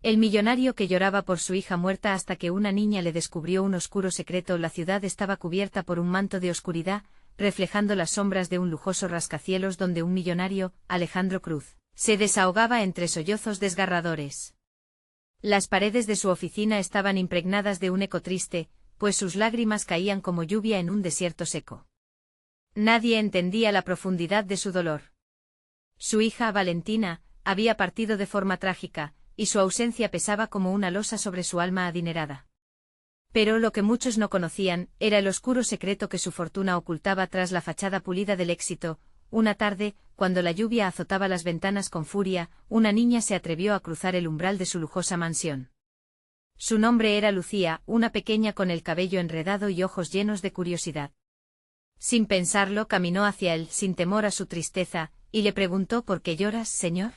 El millonario que lloraba por su hija muerta hasta que una niña le descubrió un oscuro secreto. La ciudad estaba cubierta por un manto de oscuridad, reflejando las sombras de un lujoso rascacielos donde un millonario, Alejandro Cruz, se desahogaba entre sollozos desgarradores. Las paredes de su oficina estaban impregnadas de un eco triste, pues sus lágrimas caían como lluvia en un desierto seco. Nadie entendía la profundidad de su dolor. Su hija, Valentina, había partido de forma trágica, y su ausencia pesaba como una losa sobre su alma adinerada. Pero lo que muchos no conocían era el oscuro secreto que su fortuna ocultaba tras la fachada pulida del éxito. Una tarde, cuando la lluvia azotaba las ventanas con furia, una niña se atrevió a cruzar el umbral de su lujosa mansión. Su nombre era Lucía, una pequeña con el cabello enredado y ojos llenos de curiosidad. Sin pensarlo, caminó hacia él, sin temor a su tristeza, y le preguntó: ¿por qué lloras, señor?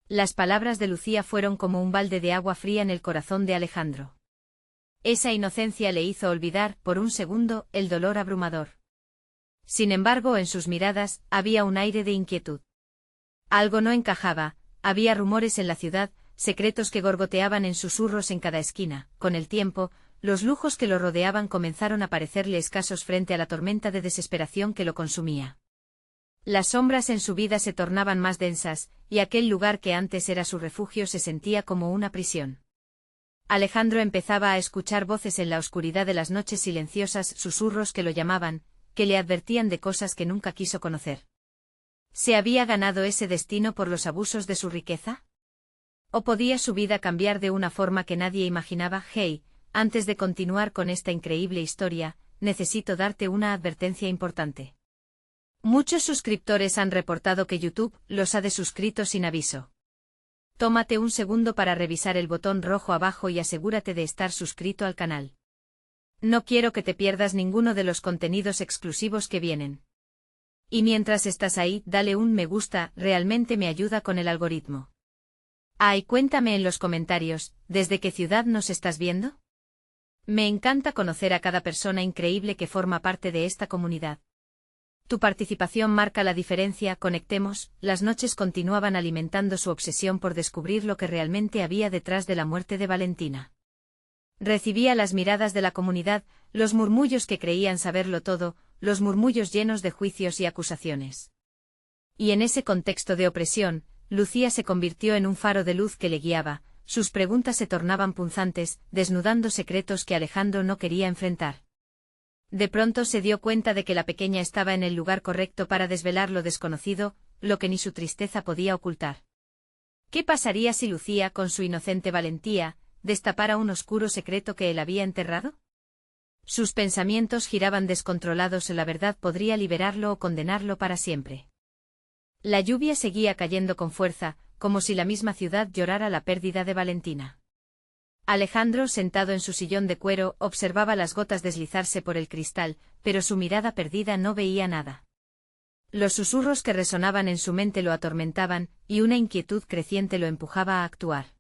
Las palabras de Lucía fueron como un balde de agua fría en el corazón de Alejandro. Esa inocencia le hizo olvidar, por un segundo, el dolor abrumador. Sin embargo, en sus miradas, había un aire de inquietud. Algo no encajaba, había rumores en la ciudad, secretos que gorgoteaban en susurros en cada esquina. Con el tiempo, los lujos que lo rodeaban comenzaron a parecerle escasos frente a la tormenta de desesperación que lo consumía. Las sombras en su vida se tornaban más densas, y aquel lugar que antes era su refugio se sentía como una prisión. Alejandro empezaba a escuchar voces en la oscuridad de las noches silenciosas, susurros que lo llamaban, que le advertían de cosas que nunca quiso conocer. ¿Se había ganado ese destino por los abusos de su riqueza? ¿O podía su vida cambiar de una forma que nadie imaginaba? Hey, antes de continuar con esta increíble historia, necesito darte una advertencia importante. Muchos suscriptores han reportado que YouTube los ha desuscrito sin aviso. Tómate un segundo para revisar el botón rojo abajo y asegúrate de estar suscrito al canal. No quiero que te pierdas ninguno de los contenidos exclusivos que vienen. Y mientras estás ahí, dale un me gusta, realmente me ayuda con el algoritmo. Y cuéntame en los comentarios, ¿desde qué ciudad nos estás viendo? Me encanta conocer a cada persona increíble que forma parte de esta comunidad. Tu participación marca la diferencia. Conectemos. Las noches continuaban alimentando su obsesión por descubrir lo que realmente había detrás de la muerte de Valentina. Recibía las miradas de la comunidad, los murmullos que creían saberlo todo, los murmullos llenos de juicios y acusaciones. Y en ese contexto de opresión, Lucía se convirtió en un faro de luz que le guiaba. Sus preguntas se tornaban punzantes, desnudando secretos que Alejandro no quería enfrentar. De pronto se dio cuenta de que la pequeña estaba en el lugar correcto para desvelar lo desconocido, lo que ni su tristeza podía ocultar. ¿Qué pasaría si Lucía, con su inocente valentía, destapara un oscuro secreto que él había enterrado? Sus pensamientos giraban descontrolados. La verdad podría liberarlo o condenarlo para siempre. La lluvia seguía cayendo con fuerza, como si la misma ciudad llorara la pérdida de Valentina. Alejandro, sentado en su sillón de cuero, observaba las gotas deslizarse por el cristal, pero su mirada perdida no veía nada. Los susurros que resonaban en su mente lo atormentaban, y una inquietud creciente lo empujaba a actuar.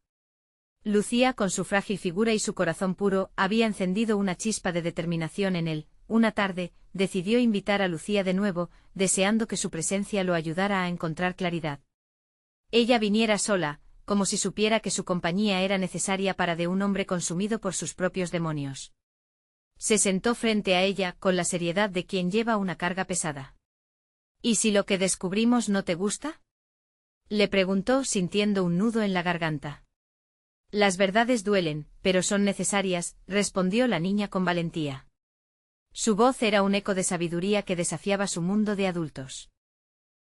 Lucía, con su frágil figura y su corazón puro, había encendido una chispa de determinación en él. Una tarde, decidió invitar a Lucía de nuevo, deseando que su presencia lo ayudara a encontrar claridad. Ella viniera sola, como si supiera que su compañía era necesaria para de un hombre consumido por sus propios demonios. Se sentó frente a ella, con la seriedad de quien lleva una carga pesada. ¿Y si lo que descubrimos no te gusta? Le preguntó, sintiendo un nudo en la garganta. Las verdades duelen, pero son necesarias, respondió la niña con valentía. Su voz era un eco de sabiduría que desafiaba su mundo de adultos.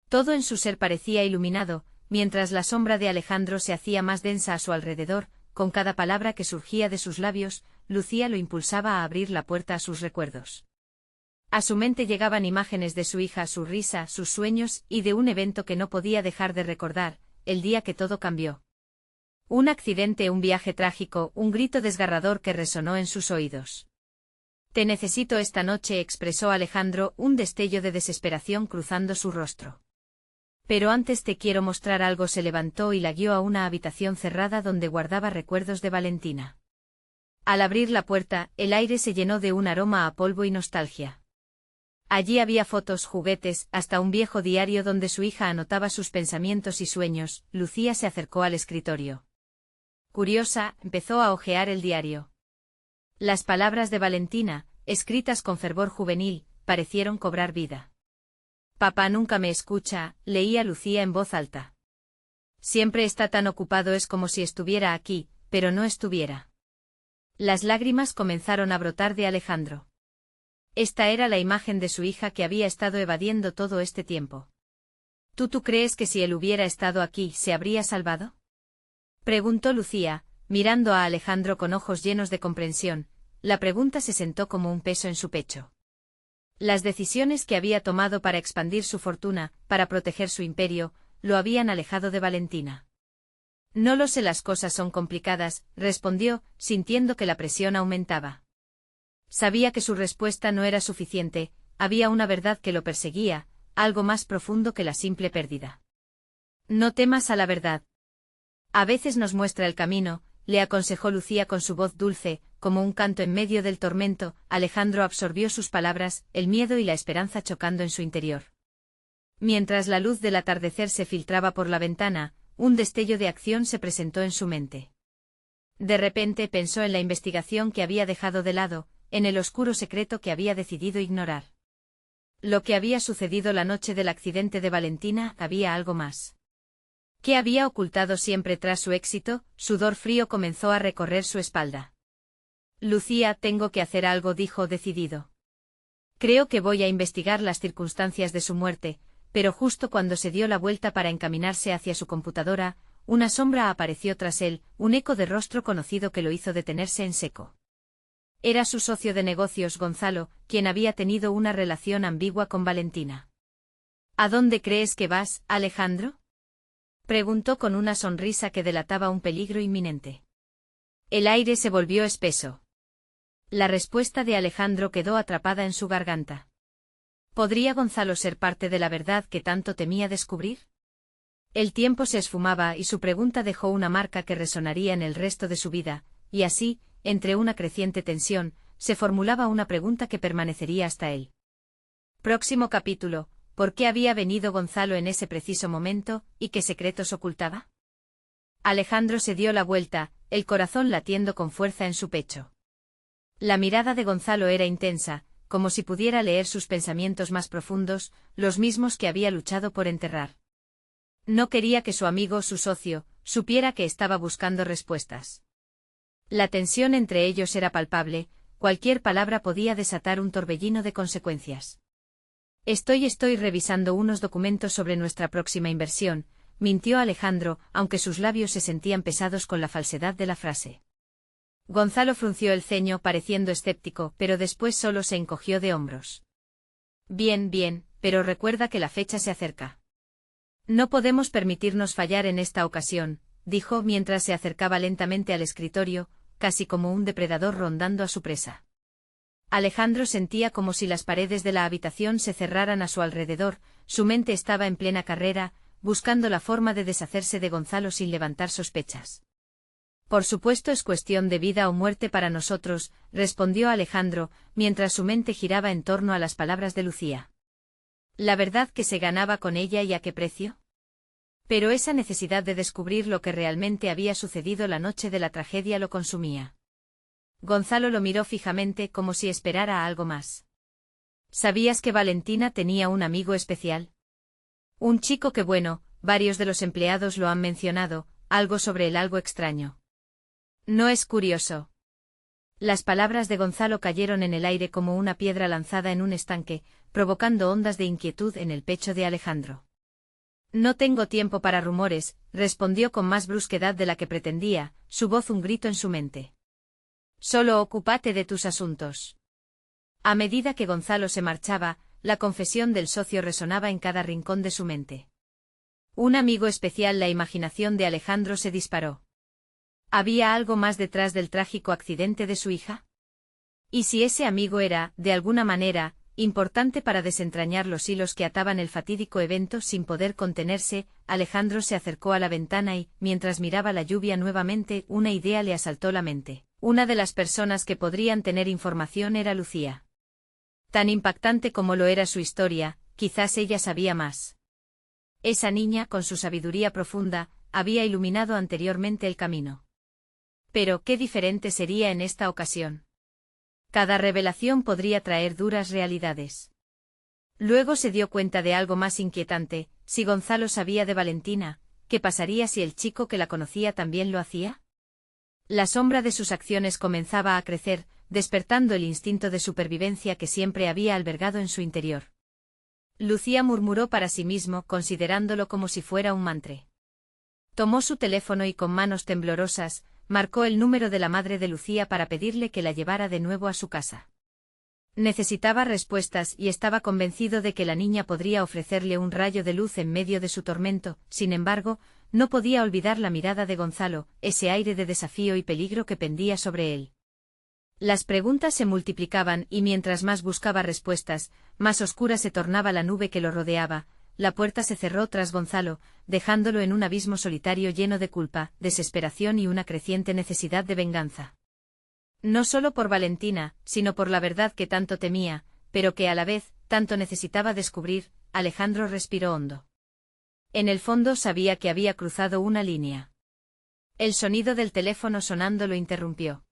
Todo en su ser parecía iluminado, mientras la sombra de Alejandro se hacía más densa a su alrededor. Con cada palabra que surgía de sus labios, Lucía lo impulsaba a abrir la puerta a sus recuerdos. A su mente llegaban imágenes de su hija, su risa, sus sueños, y de un evento que no podía dejar de recordar, el día que todo cambió. Un accidente, un viaje trágico, un grito desgarrador que resonó en sus oídos. Te necesito esta noche, expresó Alejandro, un destello de desesperación cruzando su rostro. Pero antes te quiero mostrar algo. Se levantó y la guió a una habitación cerrada donde guardaba recuerdos de Valentina. Al abrir la puerta, el aire se llenó de un aroma a polvo y nostalgia. Allí había fotos, juguetes, hasta un viejo diario donde su hija anotaba sus pensamientos y sueños. Lucía se acercó al escritorio. curiosa, empezó a hojear el diario. Las palabras de Valentina, escritas con fervor juvenil, parecieron cobrar vida. Papá nunca me escucha, leía Lucía en voz alta. Siempre está tan ocupado, es como si estuviera aquí, pero no estuviera. Las lágrimas comenzaron a brotar de Alejandro. Esta era la imagen de su hija que había estado evadiendo todo este tiempo. ¿Tú crees que si él hubiera estado aquí, se habría salvado? Preguntó Lucía, mirando a Alejandro con ojos llenos de comprensión. La pregunta se sentó como un peso en su pecho. Las decisiones que había tomado para expandir su fortuna, para proteger su imperio, lo habían alejado de Valentina. No lo sé, las cosas son complicadas, respondió, sintiendo que la presión aumentaba. Sabía que su respuesta no era suficiente, había una verdad que lo perseguía, algo más profundo que la simple pérdida. No temas a la verdad. A veces nos muestra el camino, le aconsejó Lucía con su voz dulce, como un canto en medio del tormento. Alejandro absorbió sus palabras, el miedo y la esperanza chocando en su interior. Mientras la luz del atardecer se filtraba por la ventana, un destello de acción se presentó en su mente. De repente pensó en la investigación que había dejado de lado, en el oscuro secreto que había decidido ignorar. Lo que había sucedido la noche del accidente de Valentina, había algo más. ¿Qué había ocultado siempre tras su éxito? Sudor frío comenzó a recorrer su espalda. Lucía, tengo que hacer algo, dijo decidido. Creo que voy a investigar las circunstancias de su muerte, pero justo cuando se dio la vuelta para encaminarse hacia su computadora, una sombra apareció tras él, un eco de rostro conocido que lo hizo detenerse en seco. Era su socio de negocios, Gonzalo, quien había tenido una relación ambigua con Valentina. ¿A dónde crees que vas, Alejandro?, preguntó con una sonrisa que delataba un peligro inminente. El aire se volvió espeso. La respuesta de Alejandro quedó atrapada en su garganta. ¿Podría Gonzalo ser parte de la verdad que tanto temía descubrir? El tiempo se esfumaba y su pregunta dejó una marca que resonaría en el resto de su vida, y así, entre una creciente tensión, se formulaba una pregunta que permanecería hasta él. Próximo capítulo. ¿Por qué había venido Gonzalo en ese preciso momento, y qué secretos ocultaba? Alejandro se dio la vuelta, el corazón latiendo con fuerza en su pecho. La mirada de Gonzalo era intensa, como si pudiera leer sus pensamientos más profundos, los mismos que había luchado por enterrar. No quería que su amigo, su socio, supiera que estaba buscando respuestas. La tensión entre ellos era palpable, cualquier palabra podía desatar un torbellino de consecuencias. Estoy revisando unos documentos sobre nuestra próxima inversión, mintió Alejandro, aunque sus labios se sentían pesados con la falsedad de la frase. Gonzalo frunció el ceño pareciendo escéptico, pero después solo se encogió de hombros. Bien, pero recuerda que la fecha se acerca. No podemos permitirnos fallar en esta ocasión, dijo mientras se acercaba lentamente al escritorio, casi como un depredador rondando a su presa. Alejandro sentía como si las paredes de la habitación se cerraran a su alrededor, su mente estaba en plena carrera, buscando la forma de deshacerse de Gonzalo sin levantar sospechas. Por supuesto es cuestión de vida o muerte para nosotros, respondió Alejandro, mientras su mente giraba en torno a las palabras de Lucía. ¿La verdad que se ganaba con ella y a qué precio? Pero esa necesidad de descubrir lo que realmente había sucedido la noche de la tragedia lo consumía. Gonzalo lo miró fijamente como si esperara algo más. ¿Sabías que Valentina tenía un amigo especial? Un chico que bueno, varios de los empleados lo han mencionado, algo sobre el algo extraño. ¿No es curioso? Las palabras de Gonzalo cayeron en el aire como una piedra lanzada en un estanque, provocando ondas de inquietud en el pecho de Alejandro. No tengo tiempo para rumores, respondió con más brusquedad de la que pretendía, su voz un grito en su mente. Solo ocúpate de tus asuntos. A medida que Gonzalo se marchaba, la confesión del socio resonaba en cada rincón de su mente. Un amigo especial. La imaginación de Alejandro se disparó. ¿Había algo más detrás del trágico accidente de su hija? ¿Y si ese amigo era, de alguna manera, importante para desentrañar los hilos que ataban el fatídico evento? Sin poder contenerse, Alejandro se acercó a la ventana y, mientras miraba la lluvia nuevamente, una idea le asaltó la mente. Una de las personas que podrían tener información era Lucía. Tan impactante como lo era su historia, quizás ella sabía más. Esa niña, con su sabiduría profunda, había iluminado anteriormente el camino. Pero, ¿qué diferente sería en esta ocasión? Cada revelación podría traer duras realidades. Luego se dio cuenta de algo más inquietante: si Gonzalo sabía de Valentina, ¿qué pasaría si el chico que la conocía también lo hacía? La sombra de sus acciones comenzaba a crecer, despertando el instinto de supervivencia que siempre había albergado en su interior. Lucía murmuró para sí mismo, considerándolo como si fuera un mantra. Tomó su teléfono y con manos temblorosas, marcó el número de la madre de Lucía para pedirle que la llevara de nuevo a su casa. Necesitaba respuestas y estaba convencido de que la niña podría ofrecerle un rayo de luz en medio de su tormento. Sin embargo, no podía olvidar la mirada de Gonzalo, ese aire de desafío y peligro que pendía sobre él. Las preguntas se multiplicaban y mientras más buscaba respuestas, más oscura se tornaba la nube que lo rodeaba. La puerta se cerró tras Gonzalo, dejándolo en un abismo solitario lleno de culpa, desesperación y una creciente necesidad de venganza. No solo por Valentina, sino por la verdad que tanto temía, pero que a la vez, tanto necesitaba descubrir. Alejandro respiró hondo. En el fondo sabía que había cruzado una línea. El sonido del teléfono sonando lo interrumpió.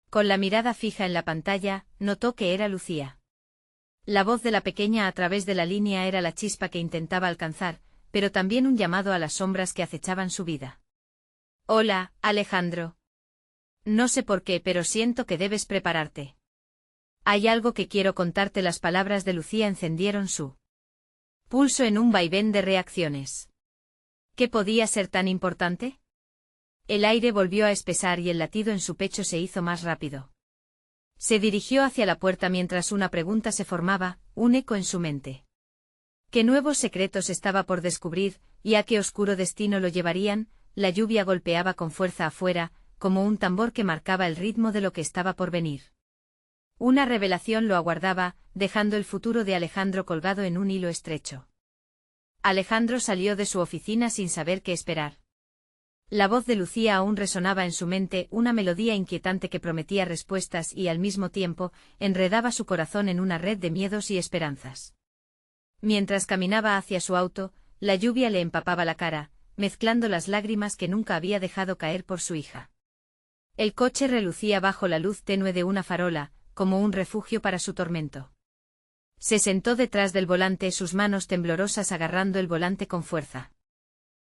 Con la mirada fija en la pantalla, notó que era Lucía. La voz de la pequeña a través de la línea era la chispa que intentaba alcanzar, pero también un llamado a las sombras que acechaban su vida. Hola, Alejandro. No sé por qué, pero siento que debes prepararte. Hay algo que quiero contarte. Las palabras de Lucía encendieron su pulso en un vaivén de reacciones. ¿Qué podía ser tan importante? El aire volvió a espesar y el latido en su pecho se hizo más rápido. Se dirigió hacia la puerta mientras una pregunta se formaba, un eco en su mente. ¿Qué nuevos secretos estaba por descubrir, y a qué oscuro destino lo llevarían? La lluvia golpeaba con fuerza afuera, como un tambor que marcaba el ritmo de lo que estaba por venir. Una revelación lo aguardaba, dejando el futuro de Alejandro colgado en un hilo estrecho. Alejandro salió de su oficina sin saber qué esperar. La voz de Lucía aún resonaba en su mente, una melodía inquietante que prometía respuestas y al mismo tiempo, enredaba su corazón en una red de miedos y esperanzas. Mientras caminaba hacia su auto, la lluvia le empapaba la cara, mezclando las lágrimas que nunca había dejado caer por su hija. El coche relucía bajo la luz tenue de una farola, como un refugio para su tormento. Se sentó detrás del volante, sus manos temblorosas agarrando el volante con fuerza.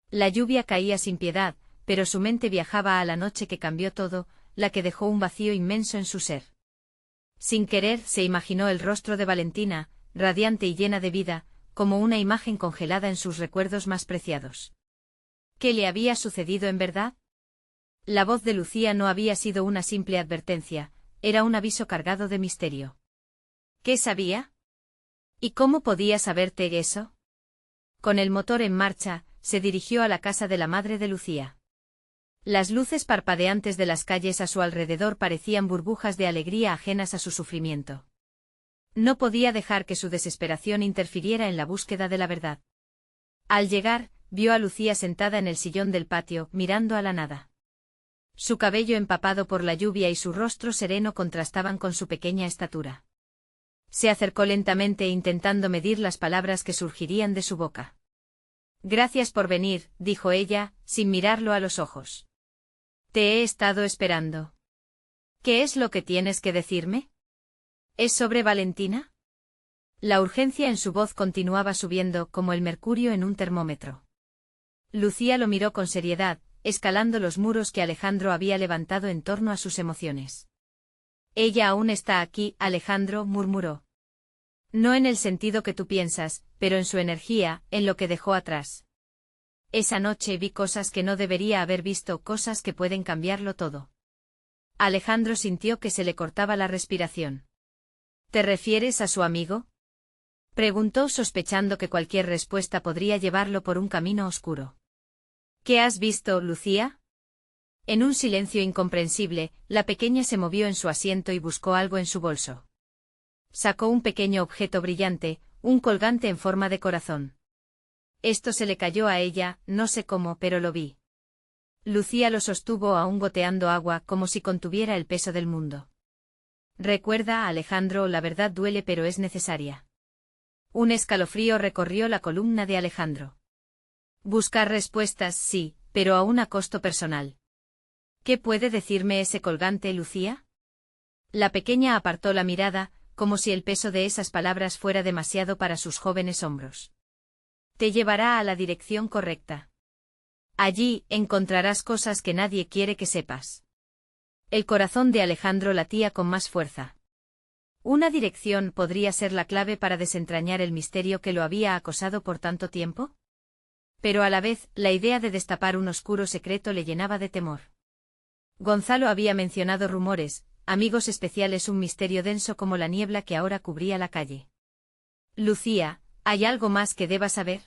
La lluvia caía sin piedad, pero su mente viajaba a la noche que cambió todo, la que dejó un vacío inmenso en su ser. Sin querer, se imaginó el rostro de Valentina, radiante y llena de vida, como una imagen congelada en sus recuerdos más preciados. ¿Qué le había sucedido en verdad? La voz de Lucía no había sido una simple advertencia, era un aviso cargado de misterio. ¿Qué sabía? ¿Y cómo podía saberte eso? Con el motor en marcha, se dirigió a la casa de la madre de Lucía. Las luces parpadeantes de las calles a su alrededor parecían burbujas de alegría ajenas a su sufrimiento. No podía dejar que su desesperación interfiriera en la búsqueda de la verdad. Al llegar, vio a Lucía sentada en el sillón del patio, mirando a la nada. Su cabello empapado por la lluvia y su rostro sereno contrastaban con su pequeña estatura. Se acercó lentamente intentando medir las palabras que surgirían de su boca. Gracias por venir, dijo ella, sin mirarlo a los ojos. Te he estado esperando. ¿Qué es lo que tienes que decirme? ¿Es sobre Valentina? La urgencia en su voz continuaba subiendo como el mercurio en un termómetro. Lucía lo miró con seriedad, escalando los muros que Alejandro había levantado en torno a sus emociones. Ella aún está aquí, Alejandro murmuró. No en el sentido que tú piensas, pero en su energía, en lo que dejó atrás. Esa noche vi cosas que no debería haber visto, cosas que pueden cambiarlo todo. Alejandro sintió que se le cortaba la respiración. ¿Te refieres a su amigo? Preguntó sospechando que cualquier respuesta podría llevarlo por un camino oscuro. ¿Qué has visto, Lucía? En un silencio incomprensible, la pequeña se movió en su asiento y buscó algo en su bolso. Sacó un pequeño objeto brillante, un colgante en forma de corazón. Esto se le cayó a ella, no sé cómo, pero lo vi. Lucía lo sostuvo aún goteando agua como si contuviera el peso del mundo. Recuerda, Alejandro, la verdad duele pero es necesaria. Un escalofrío recorrió la columna de Alejandro. Buscar respuestas, sí, pero a un costo personal. ¿Qué puede decirme ese colgante, Lucía? La pequeña apartó la mirada, como si el peso de esas palabras fuera demasiado para sus jóvenes hombros. Te llevará a la dirección correcta. Allí encontrarás cosas que nadie quiere que sepas. El corazón de Alejandro latía con más fuerza. ¿Una dirección podría ser la clave para desentrañar el misterio que lo había acosado por tanto tiempo? Pero a la vez, la idea de destapar un oscuro secreto le llenaba de temor. Gonzalo había mencionado rumores, amigos especiales, un misterio denso como la niebla que ahora cubría la calle. Lucía, ¿hay algo más que deba saber?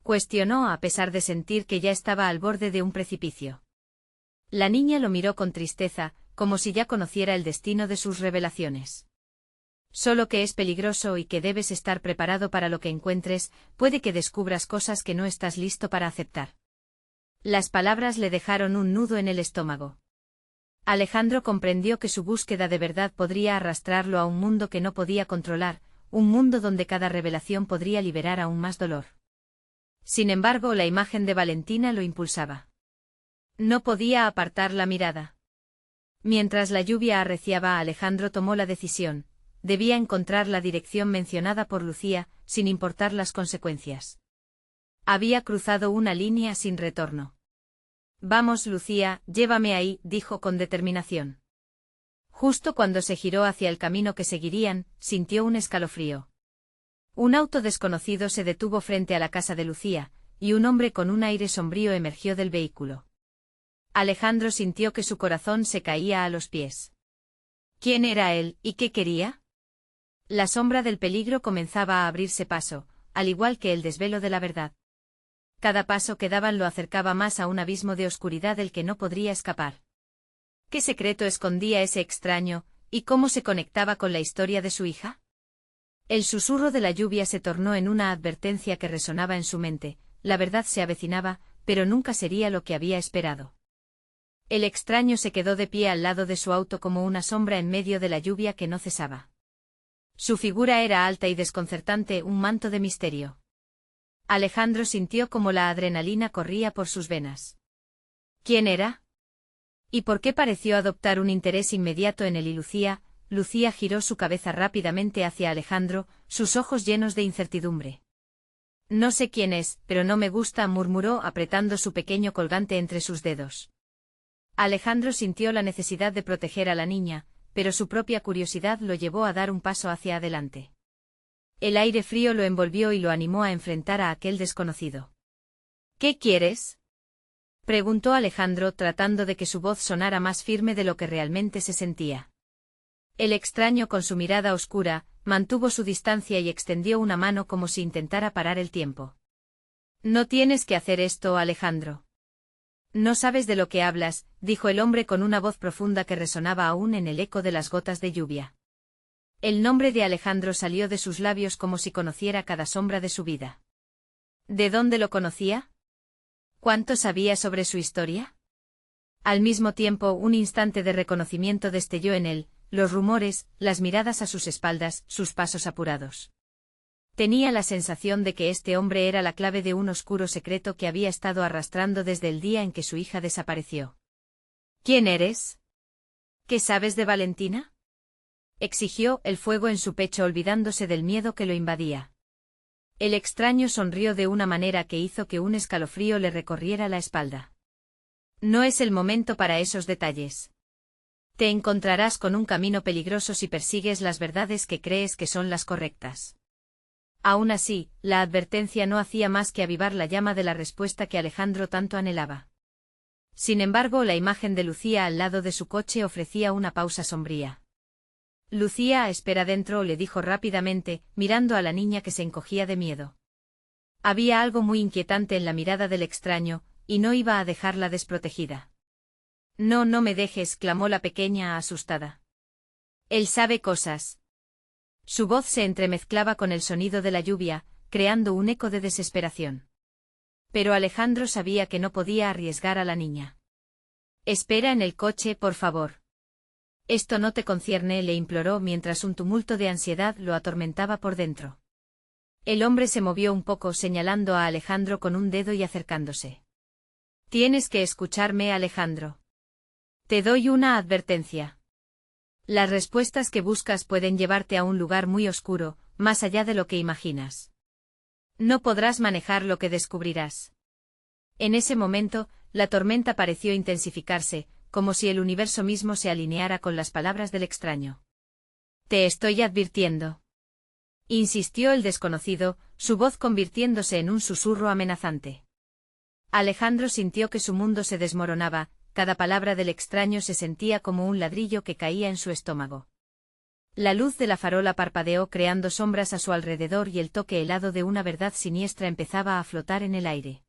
Cuestionó a pesar de sentir que ya estaba al borde de un precipicio. La niña lo miró con tristeza, como si ya conociera el destino de sus revelaciones. Solo que es peligroso y que debes estar preparado para lo que encuentres, puede que descubras cosas que no estás listo para aceptar. Las palabras le dejaron un nudo en el estómago. Alejandro comprendió que su búsqueda de verdad podría arrastrarlo a un mundo que no podía controlar, un mundo donde cada revelación podría liberar aún más dolor. Sin embargo, la imagen de Valentina lo impulsaba. No podía apartar la mirada. Mientras la lluvia arreciaba, Alejandro tomó la decisión. Debía encontrar la dirección mencionada por Lucía, sin importar las consecuencias. Había cruzado una línea sin retorno. Vamos, Lucía, llévame ahí, dijo con determinación. Justo cuando se giró hacia el camino que seguirían, sintió un escalofrío. Un auto desconocido se detuvo frente a la casa de Lucía, y un hombre con un aire sombrío emergió del vehículo. Alejandro sintió que su corazón se caía a los pies. ¿Quién era él y qué quería? La sombra del peligro comenzaba a abrirse paso, al igual que el desvelo de la verdad. Cada paso que daban lo acercaba más a un abismo de oscuridad del que no podría escapar. ¿Qué secreto escondía ese extraño, y cómo se conectaba con la historia de su hija? El susurro de la lluvia se tornó en una advertencia que resonaba en su mente. La verdad se avecinaba, pero nunca sería lo que había esperado. El extraño se quedó de pie al lado de su auto como una sombra en medio de la lluvia que no cesaba. Su figura era alta y desconcertante, un manto de misterio. Alejandro sintió como la adrenalina corría por sus venas. ¿Quién era? ¿Y por qué pareció adoptar un interés inmediato en él y Lucía? Lucía giró su cabeza rápidamente hacia Alejandro, sus ojos llenos de incertidumbre. No sé quién es, pero no me gusta, murmuró apretando su pequeño colgante entre sus dedos. Alejandro sintió la necesidad de proteger a la niña, pero su propia curiosidad lo llevó a dar un paso hacia adelante. El aire frío lo envolvió y lo animó a enfrentar a aquel desconocido. ¿Qué quieres? Preguntó Alejandro tratando de que su voz sonara más firme de lo que realmente se sentía. El extraño, con su mirada oscura, mantuvo su distancia y extendió una mano como si intentara parar el tiempo. No tienes que hacer esto, Alejandro. No sabes de lo que hablas, dijo el hombre con una voz profunda que resonaba aún en el eco de las gotas de lluvia. El nombre de Alejandro salió de sus labios como si conociera cada sombra de su vida. ¿De dónde lo conocía? ¿Cuánto sabía sobre su historia? Al mismo tiempo, un instante de reconocimiento destelló en él, los rumores, las miradas a sus espaldas, sus pasos apurados. Tenía la sensación de que este hombre era la clave de un oscuro secreto que había estado arrastrando desde el día en que su hija desapareció. ¿Quién eres? ¿Qué sabes de Valentina? Exigió, el fuego en su pecho olvidándose del miedo que lo invadía. El extraño sonrió de una manera que hizo que un escalofrío le recorriera la espalda. No es el momento para esos detalles. Te encontrarás con un camino peligroso si persigues las verdades que crees que son las correctas. Aún así, la advertencia no hacía más que avivar la llama de la respuesta que Alejandro tanto anhelaba. Sin embargo, la imagen de Lucía al lado de su coche ofrecía una pausa sombría. Lucía, espera dentro, le dijo rápidamente, mirando a la niña que se encogía de miedo. Había algo muy inquietante en la mirada del extraño, y no iba a dejarla desprotegida. No, no me dejes, clamó la pequeña asustada. Él sabe cosas. Su voz se entremezclaba con el sonido de la lluvia, creando un eco de desesperación. Pero Alejandro sabía que no podía arriesgar a la niña. Espera en el coche, por favor. Esto no te concierne, le imploró mientras un tumulto de ansiedad lo atormentaba por dentro. El hombre se movió un poco señalando a Alejandro con un dedo y acercándose. Tienes que escucharme, Alejandro. Te doy una advertencia. Las respuestas que buscas pueden llevarte a un lugar muy oscuro, más allá de lo que imaginas. No podrás manejar lo que descubrirás. En ese momento, la tormenta pareció intensificarse, como si el universo mismo se alineara con las palabras del extraño. Te estoy advirtiendo. Insistió el desconocido, su voz convirtiéndose en un susurro amenazante. Alejandro sintió que su mundo se desmoronaba, cada palabra del extraño se sentía como un ladrillo que caía en su estómago. La luz de la farola parpadeó creando sombras a su alrededor y el toque helado de una verdad siniestra empezaba a flotar en el aire.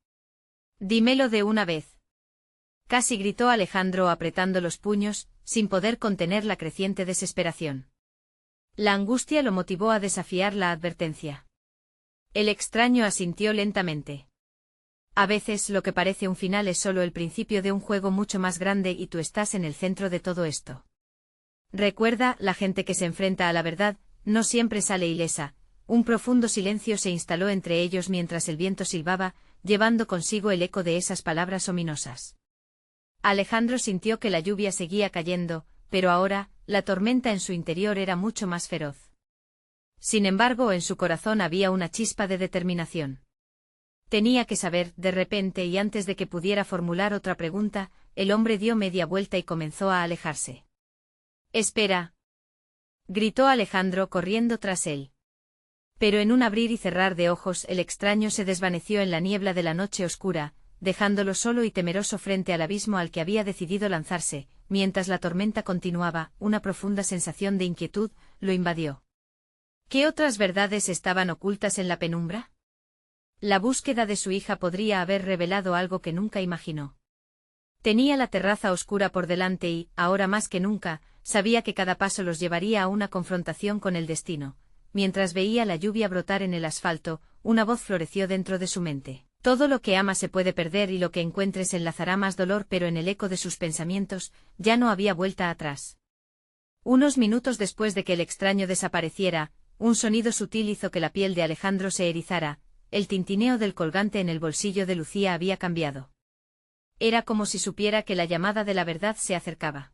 Dímelo de una vez. Casi gritó Alejandro apretando los puños, sin poder contener la creciente desesperación. La angustia lo motivó a desafiar la advertencia. El extraño asintió lentamente. A veces lo que parece un final es solo el principio de un juego mucho más grande y tú estás en el centro de todo esto. Recuerda, la gente que se enfrenta a la verdad, no siempre sale ilesa. Un profundo silencio se instaló entre ellos mientras el viento silbaba, llevando consigo el eco de esas palabras ominosas. Alejandro sintió que la lluvia seguía cayendo, pero ahora, la tormenta en su interior era mucho más feroz. Sin embargo, en su corazón había una chispa de determinación. Tenía que saber, de repente y antes de que pudiera formular otra pregunta, el hombre dio media vuelta y comenzó a alejarse. «Espera», gritó Alejandro corriendo tras él. Pero en un abrir y cerrar de ojos el extraño se desvaneció en la niebla de la noche oscura, dejándolo solo y temeroso frente al abismo al que había decidido lanzarse. Mientras la tormenta continuaba, una profunda sensación de inquietud lo invadió. ¿Qué otras verdades estaban ocultas en la penumbra? La búsqueda de su hija podría haber revelado algo que nunca imaginó. Tenía la terraza oscura por delante y, ahora más que nunca, sabía que cada paso los llevaría a una confrontación con el destino. Mientras veía la lluvia brotar en el asfalto, una voz floreció dentro de su mente. Todo lo que amas se puede perder y lo que encuentres enlazará más dolor, pero en el eco de sus pensamientos, ya no había vuelta atrás. Unos minutos después de que el extraño desapareciera, un sonido sutil hizo que la piel de Alejandro se erizara. El tintineo del colgante en el bolsillo de Lucía había cambiado. Era como si supiera que la llamada de la verdad se acercaba.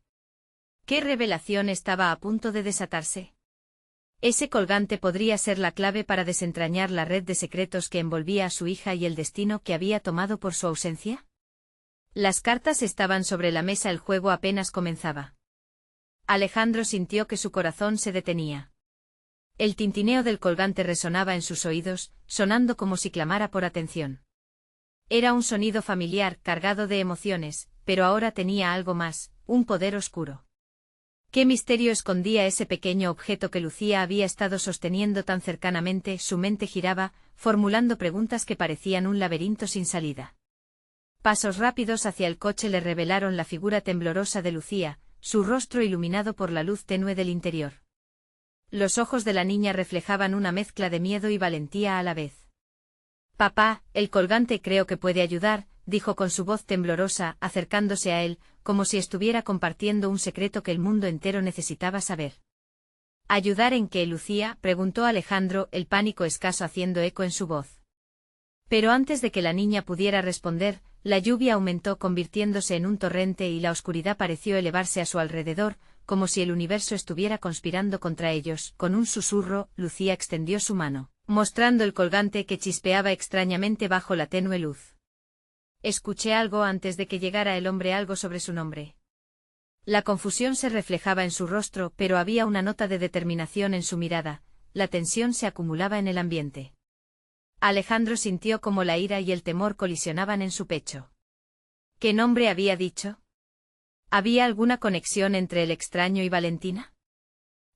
¿Qué revelación estaba a punto de desatarse? Ese colgante podría ser la clave para desentrañar la red de secretos que envolvía a su hija y el destino que había tomado por su ausencia. Las cartas estaban sobre la mesa, el juego apenas comenzaba. Alejandro sintió que su corazón se detenía. El tintineo del colgante resonaba en sus oídos, sonando como si clamara por atención. Era un sonido familiar, cargado de emociones, pero ahora tenía algo más, un poder oscuro. ¿Qué misterio escondía ese pequeño objeto que Lucía había estado sosteniendo tan cercanamente? Su mente giraba, formulando preguntas que parecían un laberinto sin salida. Pasos rápidos hacia el coche le revelaron la figura temblorosa de Lucía, su rostro iluminado por la luz tenue del interior. Los ojos de la niña reflejaban una mezcla de miedo y valentía a la vez. «Papá, el colgante creo que puede ayudar», dijo con su voz temblorosa, acercándose a él, como si estuviera compartiendo un secreto que el mundo entero necesitaba saber. ¿Ayudar en qué, Lucía?, preguntó Alejandro, el pánico escaso haciendo eco en su voz. Pero antes de que la niña pudiera responder, la lluvia aumentó convirtiéndose en un torrente y la oscuridad pareció elevarse a su alrededor, como si el universo estuviera conspirando contra ellos. Con un susurro, Lucía extendió su mano, mostrando el colgante que chispeaba extrañamente bajo la tenue luz. Escuché algo antes de que llegara el hombre, algo sobre su nombre. La confusión se reflejaba en su rostro, pero había una nota de determinación en su mirada. La tensión se acumulaba en el ambiente. Alejandro sintió como la ira y el temor colisionaban en su pecho. ¿Qué nombre había dicho? ¿Había alguna conexión entre el extraño y Valentina?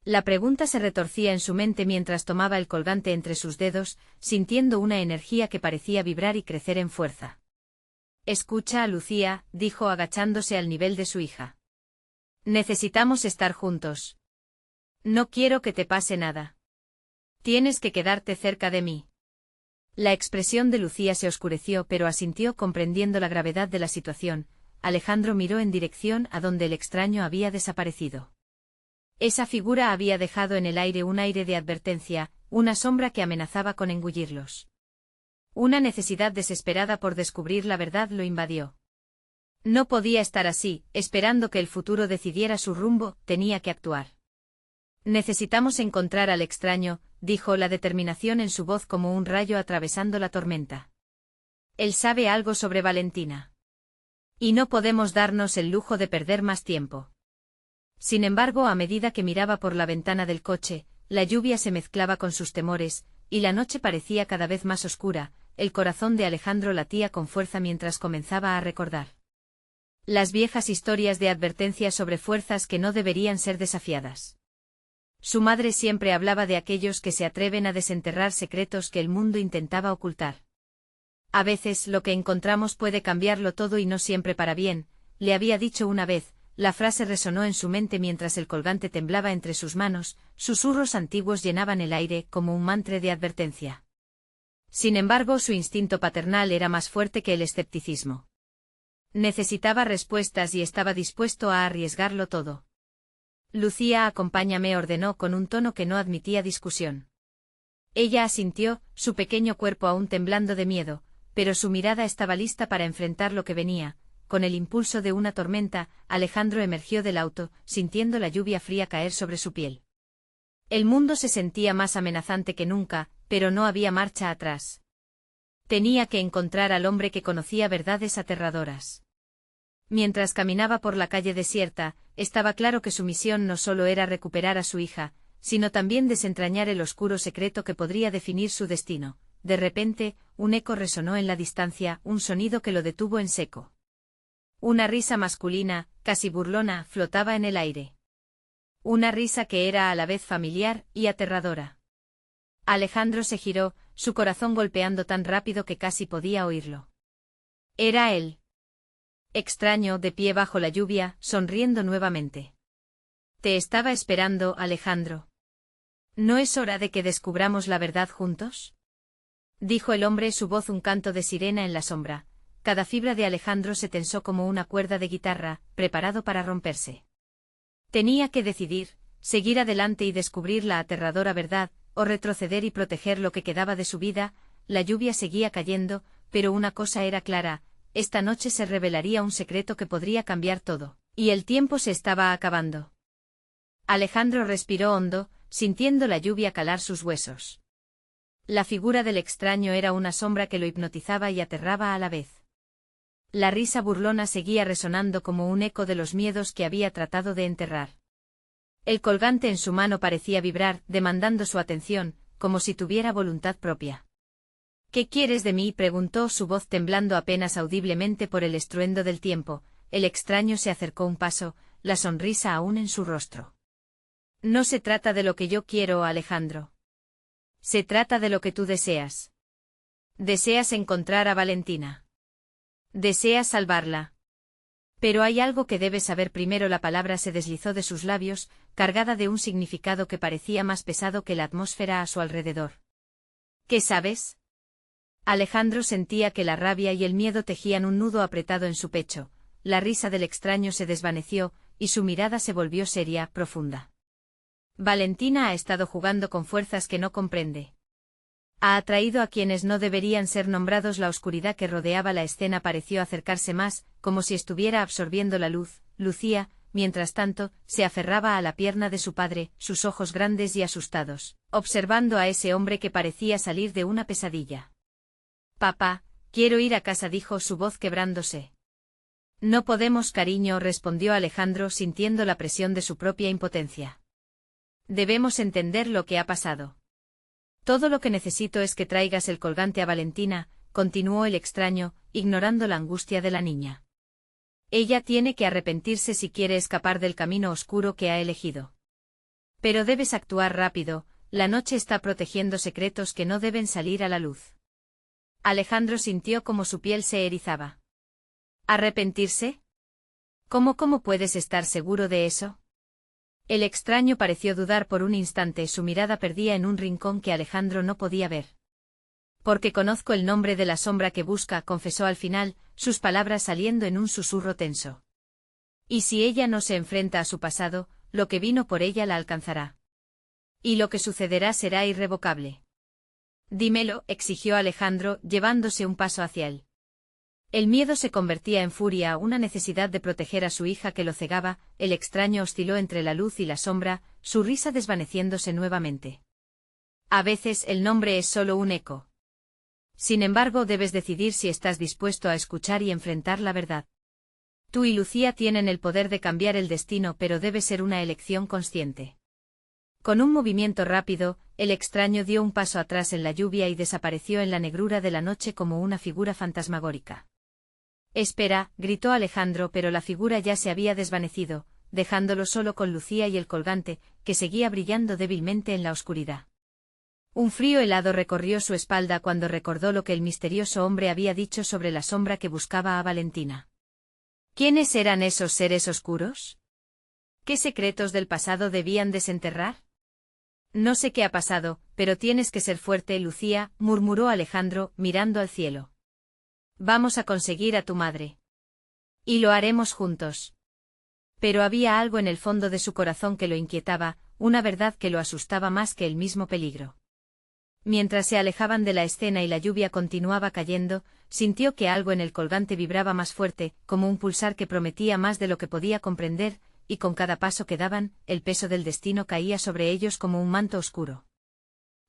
La pregunta se retorcía en su mente mientras tomaba el colgante entre sus dedos, sintiendo una energía que parecía vibrar y crecer en fuerza. «Escucha, Lucía», dijo agachándose al nivel de su hija. «Necesitamos estar juntos. No quiero que te pase nada. Tienes que quedarte cerca de mí». La expresión de Lucía se oscureció, pero asintió comprendiendo la gravedad de la situación. Alejandro miró en dirección a donde el extraño había desaparecido. Esa figura había dejado en el aire un aire de advertencia, una sombra que amenazaba con engullirlos. Una necesidad desesperada por descubrir la verdad lo invadió. No podía estar así, esperando que el futuro decidiera su rumbo, tenía que actuar. Necesitamos encontrar al extraño, dijo la determinación en su voz como un rayo atravesando la tormenta. Él sabe algo sobre Valentina. Y no podemos darnos el lujo de perder más tiempo. Sin embargo, a medida que miraba por la ventana del coche, la lluvia se mezclaba con sus temores, y la noche parecía cada vez más oscura. El corazón de Alejandro latía con fuerza mientras comenzaba a recordar las viejas historias de advertencia sobre fuerzas que no deberían ser desafiadas. Su madre siempre hablaba de aquellos que se atreven a desenterrar secretos que el mundo intentaba ocultar. A veces lo que encontramos puede cambiarlo todo y no siempre para bien, le había dicho una vez. La frase resonó en su mente mientras el colgante temblaba entre sus manos, susurros antiguos llenaban el aire como un mantra de advertencia. Sin embargo, su instinto paternal era más fuerte que el escepticismo. Necesitaba respuestas y estaba dispuesto a arriesgarlo todo. Lucía, acompáñame, ordenó con un tono que no admitía discusión. Ella asintió, su pequeño cuerpo aún temblando de miedo, pero su mirada estaba lista para enfrentar lo que venía. Con el impulso de una tormenta, Alejandro emergió del auto, sintiendo la lluvia fría caer sobre su piel. El mundo se sentía más amenazante que nunca, pero no había marcha atrás. Tenía que encontrar al hombre que conocía verdades aterradoras. Mientras caminaba por la calle desierta, estaba claro que su misión no solo era recuperar a su hija, sino también desentrañar el oscuro secreto que podría definir su destino. De repente, un eco resonó en la distancia, un sonido que lo detuvo en seco. Una risa masculina, casi burlona, flotaba en el aire. Una risa que era a la vez familiar y aterradora. Alejandro se giró, su corazón golpeando tan rápido que casi podía oírlo. Era él. Extraño, de pie bajo la lluvia, sonriendo nuevamente. Te estaba esperando, Alejandro. ¿No es hora de que descubramos la verdad juntos? Dijo el hombre, su voz un canto de sirena en la sombra. Cada fibra de Alejandro se tensó como una cuerda de guitarra, preparado para romperse. Tenía que decidir, seguir adelante y descubrir la aterradora verdad, o retroceder y proteger lo que quedaba de su vida. La lluvia seguía cayendo, pero una cosa era clara, esta noche se revelaría un secreto que podría cambiar todo, y el tiempo se estaba acabando. Alejandro respiró hondo, sintiendo la lluvia calar sus huesos. La figura del extraño era una sombra que lo hipnotizaba y aterraba a la vez. La risa burlona seguía resonando como un eco de los miedos que había tratado de enterrar. El colgante en su mano parecía vibrar, demandando su atención, como si tuviera voluntad propia. ¿Qué quieres de mí?, preguntó, su voz temblando apenas audiblemente por el estruendo del tiempo. El extraño se acercó un paso, la sonrisa aún en su rostro. No se trata de lo que yo quiero, Alejandro. Se trata de lo que tú deseas. Deseas encontrar a Valentina. Deseas salvarla. Pero hay algo que debes saber primero. La palabra se deslizó de sus labios, cargada de un significado que parecía más pesado que la atmósfera a su alrededor. ¿Qué sabes? Alejandro sentía que la rabia y el miedo tejían un nudo apretado en su pecho. La risa del extraño se desvaneció, y su mirada se volvió seria, profunda. Valentina ha estado jugando con fuerzas que no comprende. Ha atraído a quienes no deberían ser nombrados. La oscuridad que rodeaba la escena pareció acercarse más, como si estuviera absorbiendo la luz. Lucía, mientras tanto, se aferraba a la pierna de su padre, sus ojos grandes y asustados, observando a ese hombre que parecía salir de una pesadilla. Papá, quiero ir a casa, dijo, su voz quebrándose. No podemos, cariño, respondió Alejandro sintiendo la presión de su propia impotencia. Debemos entender lo que ha pasado. Todo lo que necesito es que traigas el colgante a Valentina, continuó el extraño, ignorando la angustia de la niña. Ella tiene que arrepentirse si quiere escapar del camino oscuro que ha elegido. Pero debes actuar rápido, la noche está protegiendo secretos que no deben salir a la luz. Alejandro sintió como su piel se erizaba. ¿Arrepentirse? ¿Cómo puedes estar seguro de eso? El extraño pareció dudar por un instante, su mirada perdía en un rincón que Alejandro no podía ver. Porque conozco el nombre de la sombra que busca, confesó al final, sus palabras saliendo en un susurro tenso. Y si ella no se enfrenta a su pasado, lo que vino por ella la alcanzará. Y lo que sucederá será irrevocable. Dímelo, exigió Alejandro, llevándose un paso hacia él. El miedo se convertía en furia, una necesidad de proteger a su hija que lo cegaba. El extraño osciló entre la luz y la sombra, su risa desvaneciéndose nuevamente. A veces el nombre es solo un eco. Sin embargo, debes decidir si estás dispuesto a escuchar y enfrentar la verdad. Tú y Lucía tienen el poder de cambiar el destino, pero debe ser una elección consciente. Con un movimiento rápido, el extraño dio un paso atrás en la lluvia y desapareció en la negrura de la noche como una figura fantasmagórica. «Espera», gritó Alejandro, pero la figura ya se había desvanecido, dejándolo solo con Lucía y el colgante, que seguía brillando débilmente en la oscuridad. Un frío helado recorrió su espalda cuando recordó lo que el misterioso hombre había dicho sobre la sombra que buscaba a Valentina. ¿Quiénes eran esos seres oscuros? ¿Qué secretos del pasado debían desenterrar? No sé qué ha pasado, pero tienes que ser fuerte, Lucía, murmuró Alejandro, mirando al cielo. Vamos a conseguir a tu madre. Y lo haremos juntos. Pero había algo en el fondo de su corazón que lo inquietaba, una verdad que lo asustaba más que el mismo peligro. Mientras se alejaban de la escena y la lluvia continuaba cayendo, sintió que algo en el colgante vibraba más fuerte, como un pulsar que prometía más de lo que podía comprender, y con cada paso que daban, el peso del destino caía sobre ellos como un manto oscuro.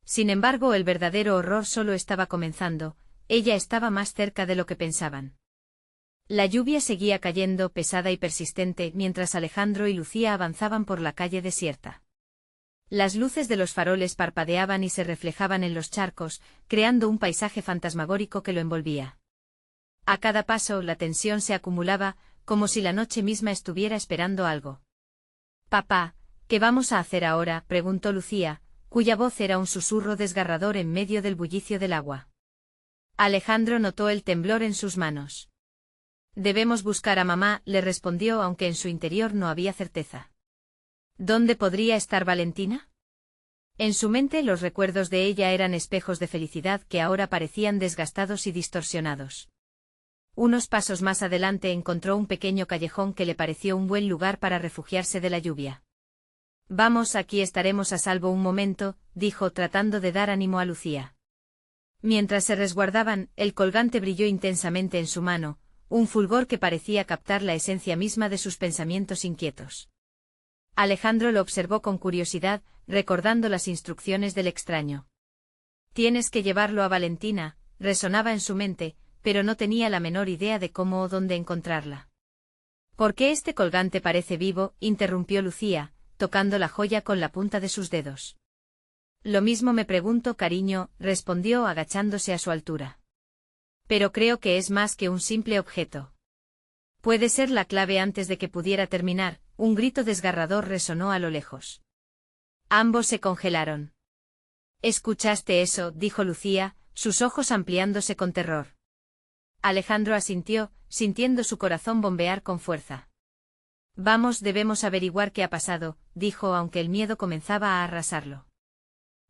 Sin embargo, el verdadero horror solo estaba comenzando. Ella estaba más cerca de lo que pensaban. La lluvia seguía cayendo, pesada y persistente, mientras Alejandro y Lucía avanzaban por la calle desierta. Las luces de los faroles parpadeaban y se reflejaban en los charcos, creando un paisaje fantasmagórico que lo envolvía. A cada paso, la tensión se acumulaba, como si la noche misma estuviera esperando algo. «Papá, ¿qué vamos a hacer ahora?», preguntó Lucía, cuya voz era un susurro desgarrador en medio del bullicio del agua. Alejandro notó el temblor en sus manos. «Debemos buscar a mamá», le respondió, aunque en su interior no había certeza. ¿Dónde podría estar Valentina? En su mente los recuerdos de ella eran espejos de felicidad que ahora parecían desgastados y distorsionados. Unos pasos más adelante encontró un pequeño callejón que le pareció un buen lugar para refugiarse de la lluvia. «Vamos, aquí estaremos a salvo un momento», dijo tratando de dar ánimo a Lucía. Mientras se resguardaban, el colgante brilló intensamente en su mano, un fulgor que parecía captar la esencia misma de sus pensamientos inquietos. Alejandro lo observó con curiosidad, recordando las instrucciones del extraño. «Tienes que llevarlo a Valentina», resonaba en su mente, pero no tenía la menor idea de cómo o dónde encontrarla. «¿Por qué este colgante parece vivo?», interrumpió Lucía, tocando la joya con la punta de sus dedos. «Lo mismo me pregunto, cariño», respondió agachándose a su altura. «Pero creo que es más que un simple objeto. Puede ser la clave». Antes de que pudiera terminar, un grito desgarrador resonó a lo lejos. Ambos se congelaron. «¿Escuchaste eso?», dijo Lucía, sus ojos ampliándose con terror. Alejandro asintió, sintiendo su corazón bombear con fuerza. «Vamos, debemos averiguar qué ha pasado», dijo, aunque el miedo comenzaba a arrasarlo.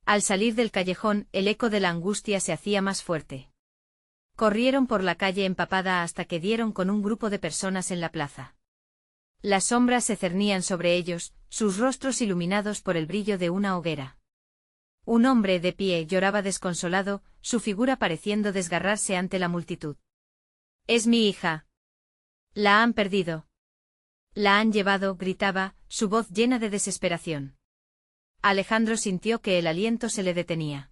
Al salir del callejón, el eco de la angustia se hacía más fuerte. Corrieron por la calle empapada hasta que dieron con un grupo de personas en la plaza. Las sombras se cernían sobre ellos, sus rostros iluminados por el brillo de una hoguera. Un hombre de pie lloraba desconsolado, su figura pareciendo desgarrarse ante la multitud. «Es mi hija. La han perdido. La han llevado», gritaba, su voz llena de desesperación. Alejandro sintió que el aliento se le detenía.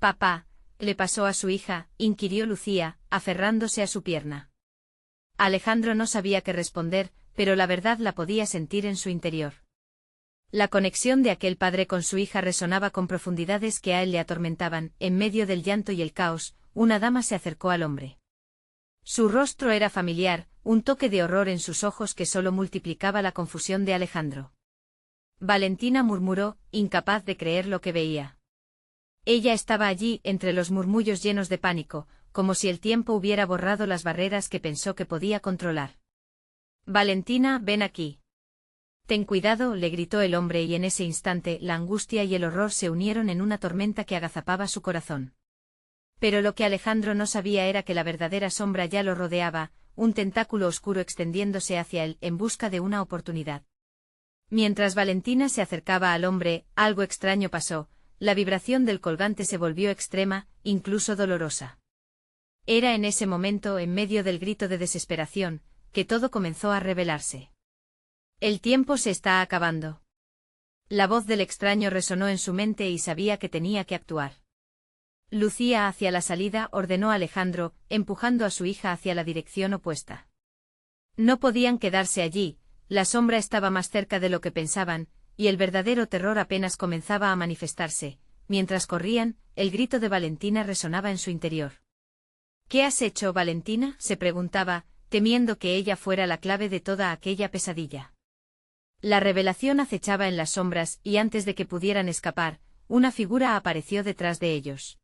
«Papá, ¿le pasó a su hija?», inquirió Lucía, aferrándose a su pierna. Alejandro no sabía qué responder, pero la verdad la podía sentir en su interior. La conexión de aquel padre con su hija resonaba con profundidades que a él le atormentaban. En medio del llanto y el caos, una dama se acercó al hombre. Su rostro era familiar, un toque de horror en sus ojos que solo multiplicaba la confusión de Alejandro. «Valentina», murmuró, incapaz de creer lo que veía. Ella estaba allí, entre los murmullos llenos de pánico, como si el tiempo hubiera borrado las barreras que pensó que podía controlar. «Valentina, ven aquí». «Ten cuidado», le gritó el hombre, y en ese instante la angustia y el horror se unieron en una tormenta que agazapaba su corazón. Pero lo que Alejandro no sabía era que la verdadera sombra ya lo rodeaba, un tentáculo oscuro extendiéndose hacia él en busca de una oportunidad. Mientras Valentina se acercaba al hombre, algo extraño pasó, la vibración del colgante se volvió extrema, incluso dolorosa. Era en ese momento, en medio del grito de desesperación, que todo comenzó a revelarse. El tiempo se está acabando. La voz del extraño resonó en su mente y sabía que tenía que actuar. Lucía hacia la salida, ordenó Alejandro, empujando a su hija hacia la dirección opuesta. No podían quedarse allí, la sombra estaba más cerca de lo que pensaban, y el verdadero terror apenas comenzaba a manifestarse. Mientras corrían, el grito de Valentina resonaba en su interior. ¿Qué has hecho, Valentina?, se preguntaba, temiendo que ella fuera la clave de toda aquella pesadilla. La revelación acechaba en las sombras y antes de que pudieran escapar, una figura apareció detrás de ellos.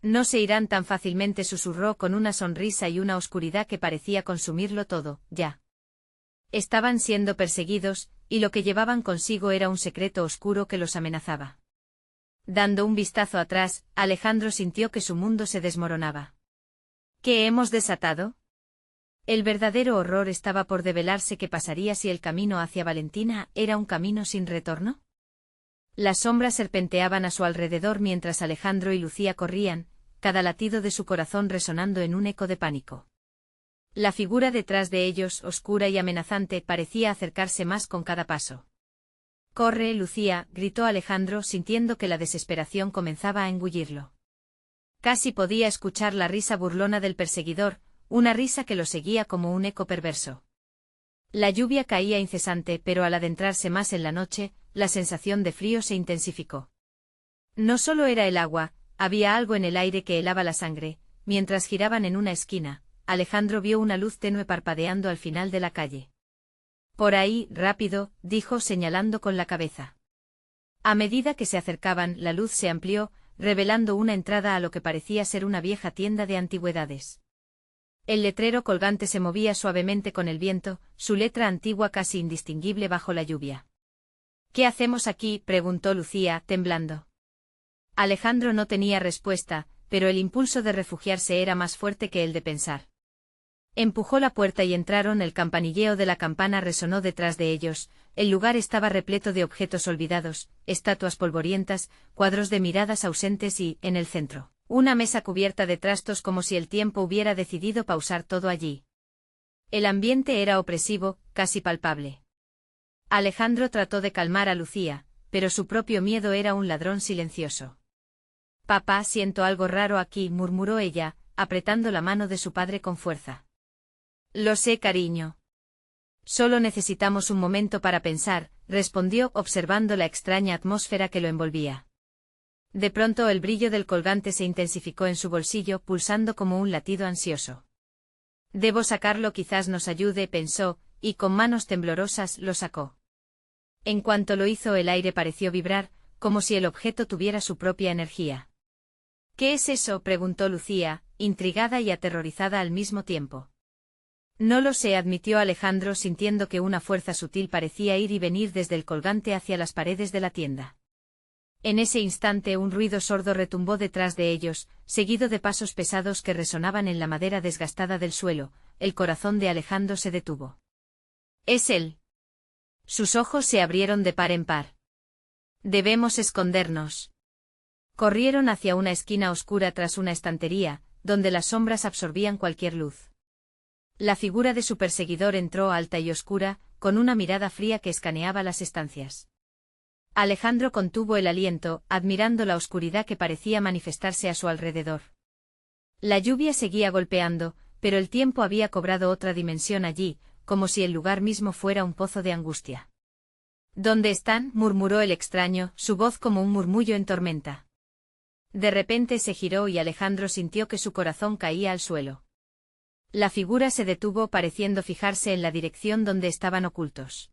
No se irán tan fácilmente, susurró con una sonrisa y una oscuridad que parecía consumirlo todo, ya. Estaban siendo perseguidos, y lo que llevaban consigo era un secreto oscuro que los amenazaba. Dando un vistazo atrás, Alejandro sintió que su mundo se desmoronaba. ¿Qué hemos desatado? El verdadero horror estaba por develarse. ¿Qué pasaría si el camino hacia Valentina era un camino sin retorno? Las sombras serpenteaban a su alrededor mientras Alejandro y Lucía corrían, cada latido de su corazón resonando en un eco de pánico. La figura detrás de ellos, oscura y amenazante, parecía acercarse más con cada paso. «¡Corre, Lucía!», gritó Alejandro, sintiendo que la desesperación comenzaba a engullirlo. Casi podía escuchar la risa burlona del perseguidor, una risa que lo seguía como un eco perverso. La lluvia caía incesante, pero al adentrarse más en la noche, la sensación de frío se intensificó. No solo era el agua, había algo en el aire que helaba la sangre. Mientras giraban en una esquina, Alejandro vio una luz tenue parpadeando al final de la calle. «Por ahí, rápido», dijo señalando con la cabeza. A medida que se acercaban, la luz se amplió, revelando una entrada a lo que parecía ser una vieja tienda de antigüedades. El letrero colgante se movía suavemente con el viento, su letra antigua casi indistinguible bajo la lluvia. «¿Qué hacemos aquí?», preguntó Lucía, temblando. Alejandro no tenía respuesta, pero el impulso de refugiarse era más fuerte que el de pensar. Empujó la puerta y entraron. El campanilleo de la campana resonó detrás de ellos. El lugar estaba repleto de objetos olvidados, estatuas polvorientas, cuadros de miradas ausentes y, en el centro, una mesa cubierta de trastos, como si el tiempo hubiera decidido pausar todo allí. El ambiente era opresivo, casi palpable. Alejandro trató de calmar a Lucía, pero su propio miedo era un ladrón silencioso. «Papá, siento algo raro aquí», murmuró ella, apretando la mano de su padre con fuerza. «Lo sé, cariño. Solo necesitamos un momento para pensar», respondió, observando la extraña atmósfera que lo envolvía. De pronto el brillo del colgante se intensificó en su bolsillo, pulsando como un latido ansioso. «Debo sacarlo, quizás nos ayude», pensó, y con manos temblorosas lo sacó. En cuanto lo hizo, el aire pareció vibrar, como si el objeto tuviera su propia energía. «¿Qué es eso?», preguntó Lucía, intrigada y aterrorizada al mismo tiempo. «No lo sé», admitió Alejandro, sintiendo que una fuerza sutil parecía ir y venir desde el colgante hacia las paredes de la tienda. En ese instante un ruido sordo retumbó detrás de ellos, seguido de pasos pesados que resonaban en la madera desgastada del suelo. El corazón de Alejandro se detuvo. «Es él». Sus ojos se abrieron de par en par. «Debemos escondernos». Corrieron hacia una esquina oscura tras una estantería, donde las sombras absorbían cualquier luz. La figura de su perseguidor entró alta y oscura, con una mirada fría que escaneaba las estancias. Alejandro contuvo el aliento, admirando la oscuridad que parecía manifestarse a su alrededor. La lluvia seguía golpeando, pero el tiempo había cobrado otra dimensión allí, como si el lugar mismo fuera un pozo de angustia. «¿Dónde están?», murmuró el extraño, su voz como un murmullo en tormenta. De repente se giró y Alejandro sintió que su corazón caía al suelo. La figura se detuvo, pareciendo fijarse en la dirección donde estaban ocultos.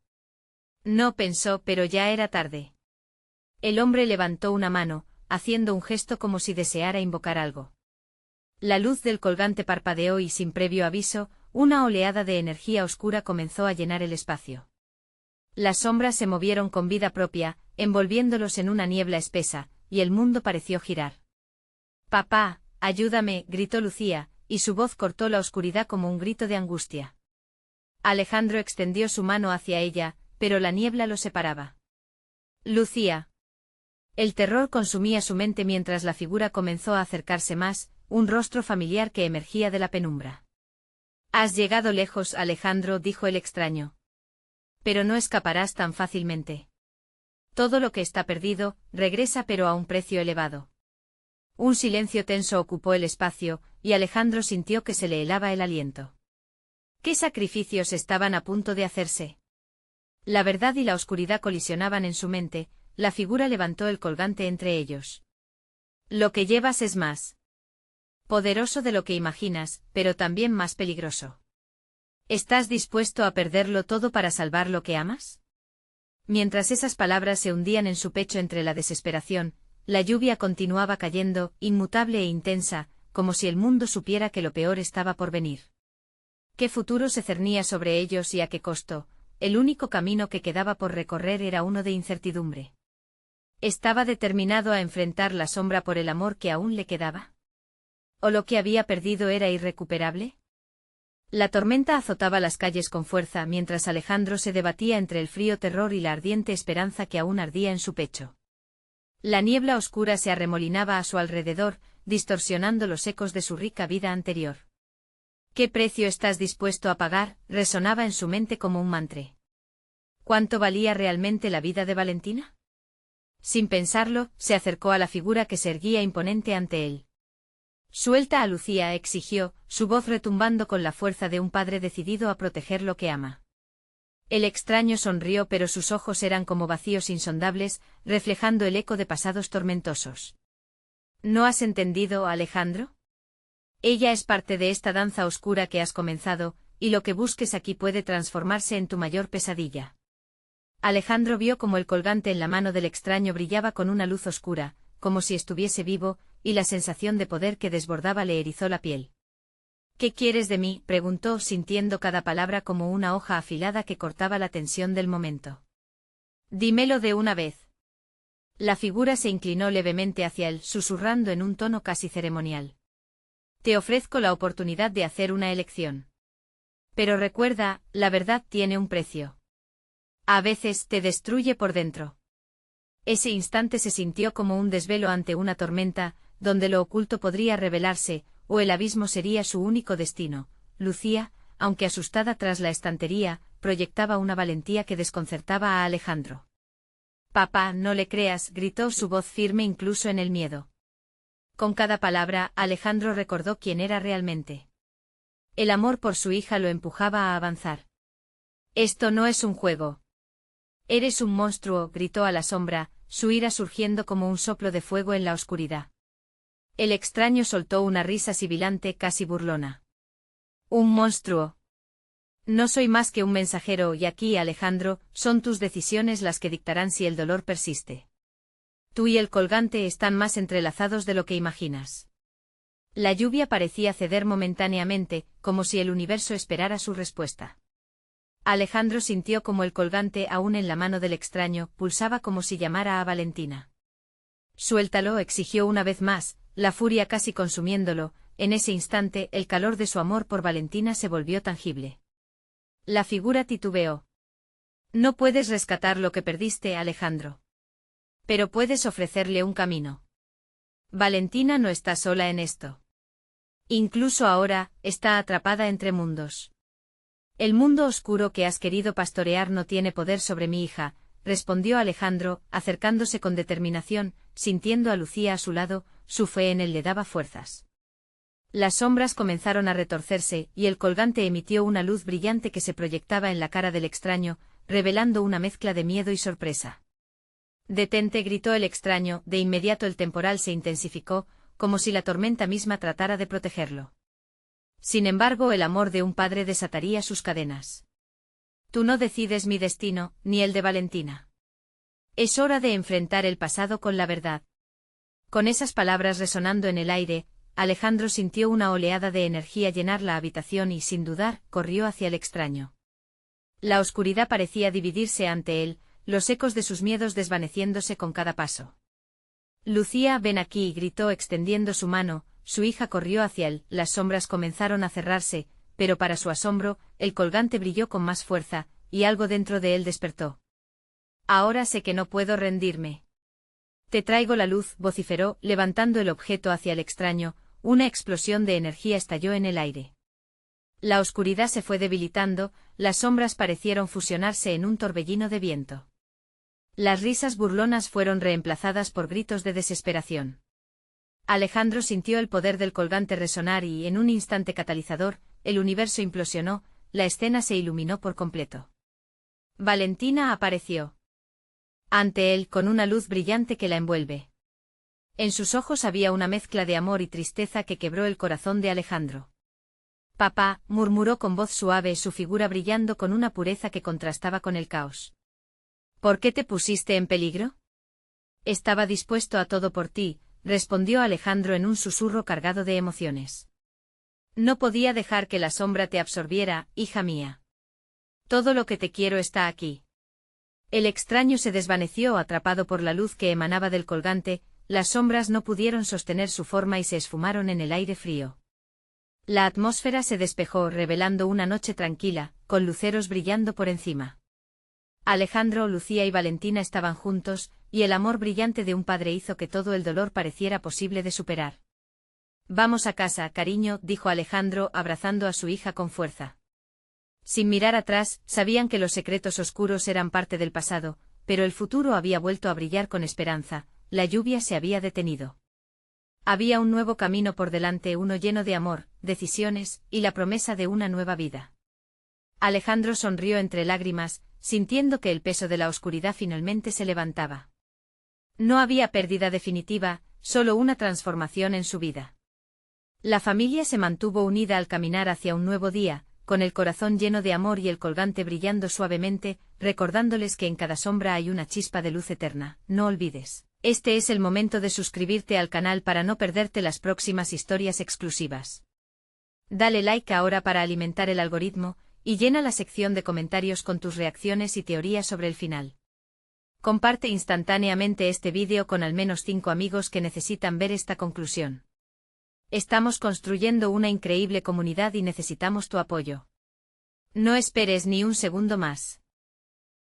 No pensó, pero ya era tarde. El hombre levantó una mano, haciendo un gesto como si deseara invocar algo. La luz del colgante parpadeó y sin previo aviso, una oleada de energía oscura comenzó a llenar el espacio. Las sombras se movieron con vida propia, envolviéndolos en una niebla espesa, y el mundo pareció girar. «Papá, ayúdame», gritó Lucía, y su voz cortó la oscuridad como un grito de angustia. Alejandro extendió su mano hacia ella, pero la niebla lo separaba. «Lucía». El terror consumía su mente mientras la figura comenzó a acercarse más, un rostro familiar que emergía de la penumbra. Has llegado lejos, Alejandro, dijo el extraño. Pero no escaparás tan fácilmente. Todo lo que está perdido, regresa pero a un precio elevado. Un silencio tenso ocupó el espacio, y Alejandro sintió que se le helaba el aliento. ¿Qué sacrificios estaban a punto de hacerse? La verdad y la oscuridad colisionaban en su mente, la figura levantó el colgante entre ellos. Lo que llevas es más poderoso de lo que imaginas, pero también más peligroso. ¿Estás dispuesto a perderlo todo para salvar lo que amas? Mientras esas palabras se hundían en su pecho entre la desesperación, la lluvia continuaba cayendo, inmutable e intensa, como si el mundo supiera que lo peor estaba por venir. ¿Qué futuro se cernía sobre ellos y a qué costo? El único camino que quedaba por recorrer era uno de incertidumbre. ¿Estaba determinado a enfrentar la sombra por el amor que aún le quedaba? ¿O lo que había perdido era irrecuperable? La tormenta azotaba las calles con fuerza mientras Alejandro se debatía entre el frío terror y la ardiente esperanza que aún ardía en su pecho. La niebla oscura se arremolinaba a su alrededor, distorsionando los ecos de su rica vida anterior. ¿Qué precio estás dispuesto a pagar?, resonaba en su mente como un mantra. ¿Cuánto valía realmente la vida de Valentina? Sin pensarlo, se acercó a la figura que se erguía imponente ante él. Suelta a Lucía, exigió, su voz retumbando con la fuerza de un padre decidido a proteger lo que ama. El extraño sonrió, pero sus ojos eran como vacíos insondables, reflejando el eco de pasados tormentosos. ¿No has entendido, Alejandro? Ella es parte de esta danza oscura que has comenzado, y lo que busques aquí puede transformarse en tu mayor pesadilla. Alejandro vio como el colgante en la mano del extraño brillaba con una luz oscura, como si estuviese vivo, y la sensación de poder que desbordaba le erizó la piel. ¿Qué quieres de mí?, preguntó, sintiendo cada palabra como una hoja afilada que cortaba la tensión del momento. Dímelo de una vez. La figura se inclinó levemente hacia él, susurrando en un tono casi ceremonial. Te ofrezco la oportunidad de hacer una elección. Pero recuerda, la verdad tiene un precio. A veces te destruye por dentro. Ese instante se sintió como un desvelo ante una tormenta, donde lo oculto podría revelarse, o el abismo sería su único destino. Lucía, aunque asustada tras la estantería, proyectaba una valentía que desconcertaba a Alejandro. Papá, no le creas, gritó su voz firme incluso en el miedo. Con cada palabra, Alejandro recordó quién era realmente. El amor por su hija lo empujaba a avanzar. Esto no es un juego. Eres un monstruo, gritó a la sombra, su ira surgiendo como un soplo de fuego en la oscuridad. El extraño soltó una risa sibilante casi burlona. ¿Un monstruo? No soy más que un mensajero y aquí, Alejandro, son tus decisiones las que dictarán si el dolor persiste. Tú y el colgante están más entrelazados de lo que imaginas. La lluvia parecía ceder momentáneamente, como si el universo esperara su respuesta. Alejandro sintió como el colgante, aún en la mano del extraño, pulsaba como si llamara a Valentina. Suéltalo, exigió una vez más, la furia casi consumiéndolo. En ese instante, el calor de su amor por Valentina se volvió tangible. La figura titubeó. No puedes rescatar lo que perdiste, Alejandro. Pero puedes ofrecerle un camino. Valentina no está sola en esto. Incluso ahora, está atrapada entre mundos. El mundo oscuro que has querido pastorear no tiene poder sobre mi hija, respondió Alejandro, acercándose con determinación, sintiendo a Lucía a su lado, su fe en él le daba fuerzas. Las sombras comenzaron a retorcerse, y el colgante emitió una luz brillante que se proyectaba en la cara del extraño, revelando una mezcla de miedo y sorpresa. Detente, gritó el extraño, de inmediato el temporal se intensificó, como si la tormenta misma tratara de protegerlo. Sin embargo, el amor de un padre desataría sus cadenas. Tú no decides mi destino, ni el de Valentina. Es hora de enfrentar el pasado con la verdad. Con esas palabras resonando en el aire, Alejandro sintió una oleada de energía llenar la habitación y, sin dudar, corrió hacia el extraño. La oscuridad parecía dividirse ante él, los ecos de sus miedos desvaneciéndose con cada paso. Lucía, ven aquí, gritó extendiendo su mano. Su hija corrió hacia él, las sombras comenzaron a cerrarse, pero para su asombro, el colgante brilló con más fuerza, y algo dentro de él despertó. Ahora sé que no puedo rendirme. Te traigo la luz, vociferó, levantando el objeto hacia el extraño, una explosión de energía estalló en el aire. La oscuridad se fue debilitando, las sombras parecieron fusionarse en un torbellino de viento. Las risas burlonas fueron reemplazadas por gritos de desesperación. Alejandro sintió el poder del colgante resonar y, en un instante catalizador, el universo implosionó, la escena se iluminó por completo. Valentina apareció ante él con una luz brillante que la envuelve. En sus ojos había una mezcla de amor y tristeza que quebró el corazón de Alejandro. Papá, murmuró con voz suave, su figura brillando con una pureza que contrastaba con el caos. ¿Por qué te pusiste en peligro? Estaba dispuesto a todo por ti, respondió Alejandro en un susurro cargado de emociones. No podía dejar que la sombra te absorbiera, hija mía. Todo lo que te quiero está aquí. El extraño se desvaneció atrapado por la luz que emanaba del colgante, las sombras no pudieron sostener su forma y se esfumaron en el aire frío. La atmósfera se despejó revelando una noche tranquila, con luceros brillando por encima. Alejandro, Lucía y Valentina estaban juntos, y el amor brillante de un padre hizo que todo el dolor pareciera posible de superar. Vamos a casa, cariño, dijo Alejandro, abrazando a su hija con fuerza. Sin mirar atrás, sabían que los secretos oscuros eran parte del pasado, pero el futuro había vuelto a brillar con esperanza, la lluvia se había detenido. Había un nuevo camino por delante, uno lleno de amor, decisiones, y la promesa de una nueva vida. Alejandro sonrió entre lágrimas, sintiendo que el peso de la oscuridad finalmente se levantaba. No había pérdida definitiva, solo una transformación en su vida. La familia se mantuvo unida al caminar hacia un nuevo día, con el corazón lleno de amor y el colgante brillando suavemente, recordándoles que en cada sombra hay una chispa de luz eterna. No olvides. Este es el momento de suscribirte al canal para no perderte las próximas historias exclusivas. Dale like ahora para alimentar el algoritmo, y llena la sección de comentarios con tus reacciones y teorías sobre el final. Comparte instantáneamente este vídeo con al menos 5 amigos que necesitan ver esta conclusión. Estamos construyendo una increíble comunidad y necesitamos tu apoyo. No esperes ni un segundo más.